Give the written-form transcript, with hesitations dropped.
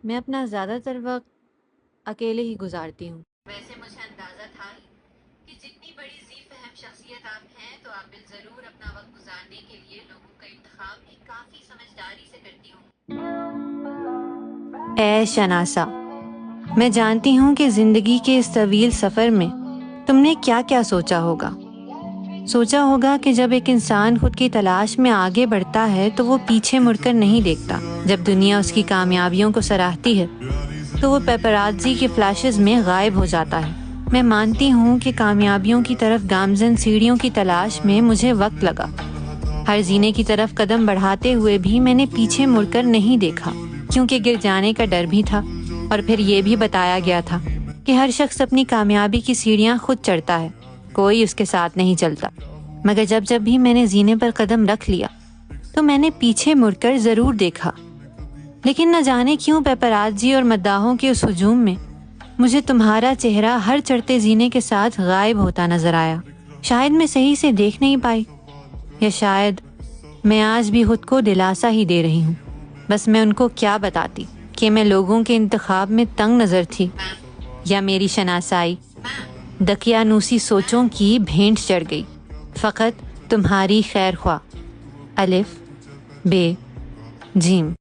میں اپنا زیادہ تر وقت اکیلے ہی گزارتی ہوں۔ ویسے مجھے اندازہ تھا ہی کہ جتنی بڑی ذی فہم شخصیت آپ ہیں تو آپ بالضرور اپنا وقت گزارنے کے لیے لوگوں کا انتخاب بھی کافی سمجھداری سے کرتی ہوں۔ اے شناسا، میں جانتی ہوں کہ زندگی کے اس طویل سفر میں تم نے کیا کیا سوچا ہوگا۔ سوچا ہوگا کہ جب ایک انسان خود کی تلاش میں آگے بڑھتا ہے تو وہ پیچھے مڑ کر نہیں دیکھتا۔ جب دنیا اس کی کامیابیوں کو سراہتی ہے تو وہ پیپرازی کے فلیشز میں غائب ہو جاتا ہے۔ میں مانتی ہوں کہ کامیابیوں کی طرف گامزن سیڑھیوں کی تلاش میں مجھے وقت لگا۔ ہر زینے کی طرف قدم بڑھاتے ہوئے بھی میں نے پیچھے مڑ کر نہیں دیکھا، کیونکہ گر جانے کا ڈر بھی تھا، اور پھر یہ بھی بتایا گیا تھا کہ ہر شخص اپنی کامیابی کی سیڑھیاں خود چڑھتا ہے، کوئی اس کے ساتھ نہیں چلتا۔ مگر جب بھی میں نے زینے پر قدم رکھ لیا تو میں نے پیچھے مڑ کر ضرور دیکھا، لیکن نہ جانے کیوں پیپرازی اور مداحوں کے اس ہجوم میں مجھے تمہارا چہرہ ہر چڑھتے زینے کے ساتھ غائب ہوتا نظر آیا۔ شاید میں صحیح سے دیکھ نہیں پائی، یا شاید میں آج بھی خود کو دلاسا ہی دے رہی ہوں۔ بس میں ان کو کیا بتاتی کہ میں لوگوں کے انتخاب میں تنگ نظر تھی، یا میری شناسائی دقیانوسی سوچوں کی بھینٹ چڑھ گئی۔ فقط تمہاری خیر خواہ، الف ب جیم۔